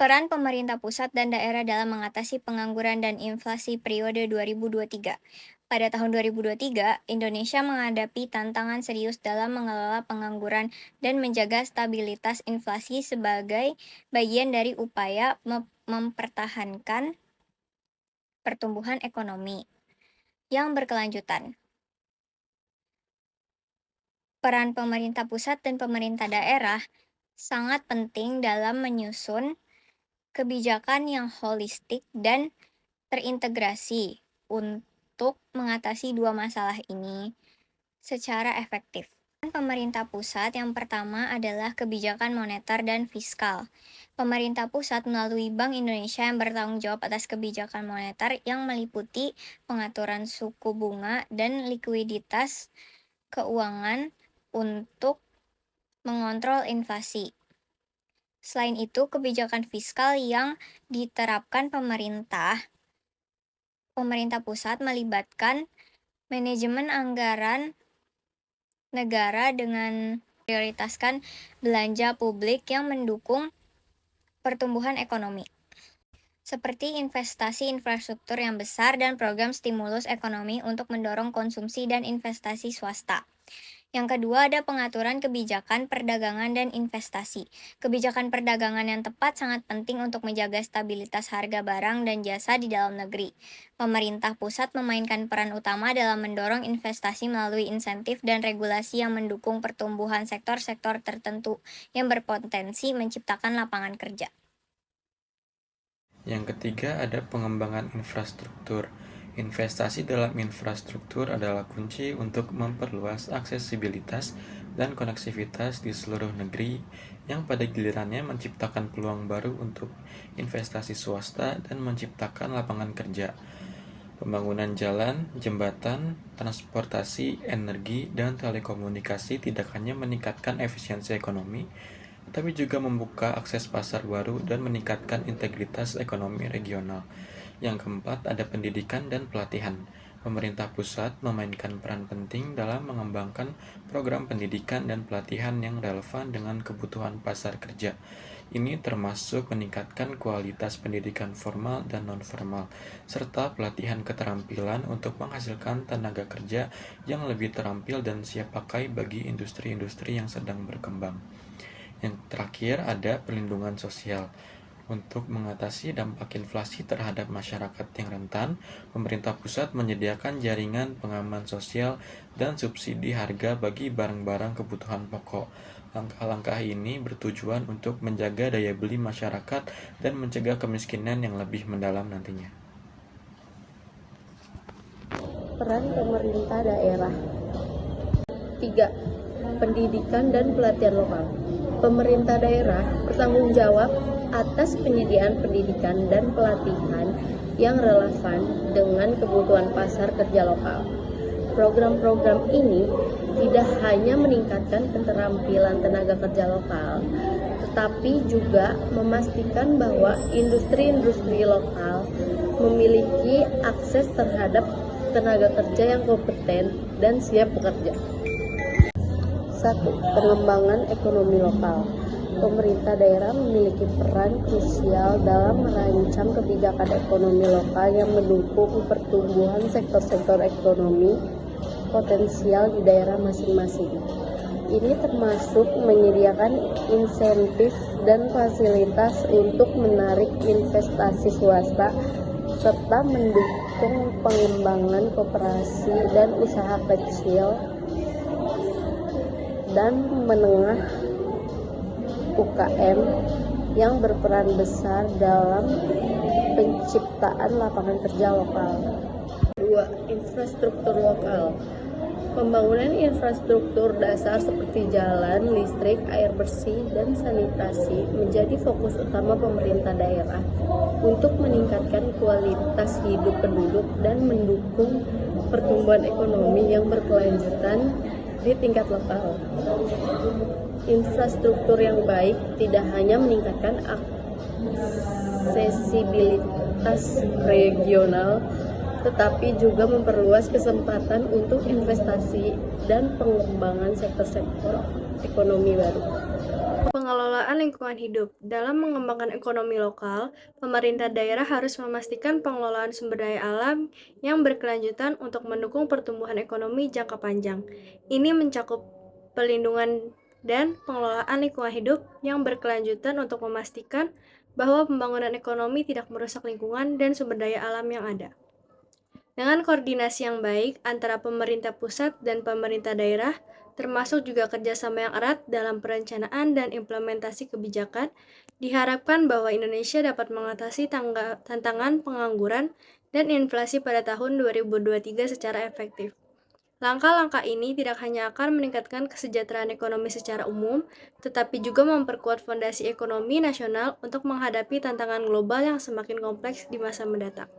Peran pemerintah pusat dan daerah dalam mengatasi pengangguran dan inflasi periode 2023. Pada tahun 2023, Indonesia menghadapi tantangan serius dalam mengelola pengangguran dan menjaga stabilitas inflasi sebagai bagian dari upaya mempertahankan pertumbuhan ekonomi yang berkelanjutan. Peran pemerintah pusat dan pemerintah daerah sangat penting dalam menyusun kebijakan yang holistik dan terintegrasi untuk mengatasi dua masalah ini secara efektif. Pemerintah pusat yang pertama adalah kebijakan moneter dan fiskal. Pemerintah pusat melalui Bank Indonesia yang bertanggung jawab atas kebijakan moneter yang meliputi pengaturan suku bunga dan likuiditas keuangan untuk mengontrol inflasi. Selain itu, kebijakan fiskal yang diterapkan pemerintah pusat melibatkan manajemen anggaran negara dengan prioritaskan belanja publik yang mendukung pertumbuhan ekonomi, seperti investasi infrastruktur yang besar dan program stimulus ekonomi untuk mendorong konsumsi dan investasi swasta. Yang kedua, ada pengaturan kebijakan perdagangan dan investasi. Kebijakan perdagangan yang tepat sangat penting untuk menjaga stabilitas harga barang dan jasa di dalam negeri. Pemerintah pusat memainkan peran utama dalam mendorong investasi melalui insentif dan regulasi yang mendukung pertumbuhan sektor-sektor tertentu yang berpotensi menciptakan lapangan kerja. Yang ketiga ada pengembangan infrastruktur. Investasi dalam infrastruktur adalah kunci untuk memperluas aksesibilitas dan koneksivitas di seluruh negeri yang pada gilirannya menciptakan peluang baru untuk investasi swasta dan menciptakan lapangan kerja. Pembangunan jalan, jembatan, transportasi, energi, dan telekomunikasi tidak hanya meningkatkan efisiensi ekonomi, tapi juga membuka akses pasar baru dan meningkatkan integritas ekonomi regional. Yang keempat, ada pendidikan dan pelatihan. Pemerintah pusat memainkan peran penting dalam mengembangkan program pendidikan dan pelatihan yang relevan dengan kebutuhan pasar kerja. Ini termasuk meningkatkan kualitas pendidikan formal dan non-formal, serta pelatihan keterampilan untuk menghasilkan tenaga kerja yang lebih terampil dan siap pakai bagi industri-industri yang sedang berkembang. Yang terakhir ada perlindungan sosial. Untuk mengatasi dampak inflasi terhadap masyarakat yang rentan, pemerintah pusat menyediakan jaringan pengaman sosial dan subsidi harga bagi barang-barang kebutuhan pokok. Langkah-langkah ini bertujuan untuk menjaga daya beli masyarakat dan mencegah kemiskinan yang lebih mendalam nantinya. Peran pemerintah daerah. 3. Pendidikan dan pelatihan lokal. Pemerintah daerah bertanggung jawab atas penyediaan pendidikan dan pelatihan yang relevan dengan kebutuhan pasar kerja lokal. Program-program ini tidak hanya meningkatkan keterampilan tenaga kerja lokal, tetapi juga memastikan bahwa industri-industri lokal memiliki akses terhadap tenaga kerja yang kompeten dan siap bekerja. 1. Pengembangan ekonomi lokal. Pemerintah daerah memiliki peran krusial dalam merancang kebijakan ekonomi lokal yang mendukung pertumbuhan sektor-sektor ekonomi potensial di daerah masing-masing. Ini termasuk menyediakan insentif dan fasilitas untuk menarik investasi swasta serta mendukung pengembangan koperasi dan usaha kecil dan menengah UKM yang berperan besar dalam penciptaan lapangan kerja lokal. 2. Infrastruktur lokal. Pembangunan infrastruktur dasar seperti jalan, listrik, air bersih, dan sanitasi menjadi fokus utama pemerintah daerah untuk meningkatkan kualitas hidup penduduk dan mendukung pertumbuhan ekonomi yang berkelanjutan di tingkat lokal. Infrastruktur yang baik tidak hanya meningkatkan aksesibilitas regional, tetapi juga memperluas kesempatan untuk investasi dan pengembangan sektor-sektor ekonomi baru. Pengelolaan lingkungan hidup. Dalam mengembangkan ekonomi lokal, pemerintah daerah harus memastikan pengelolaan sumber daya alam yang berkelanjutan untuk mendukung pertumbuhan ekonomi jangka panjang. Ini mencakup pelindungan dan pengelolaan lingkungan hidup yang berkelanjutan untuk memastikan bahwa pembangunan ekonomi tidak merusak lingkungan dan sumber daya alam yang ada. Dengan koordinasi yang baik antara pemerintah pusat dan pemerintah daerah, termasuk juga kerjasama yang erat dalam perencanaan dan implementasi kebijakan, diharapkan bahwa Indonesia dapat mengatasi tantangan pengangguran dan inflasi pada tahun 2023 secara efektif. Langkah-langkah ini tidak hanya akan meningkatkan kesejahteraan ekonomi secara umum, tetapi juga memperkuat fondasi ekonomi nasional untuk menghadapi tantangan global yang semakin kompleks di masa mendatang.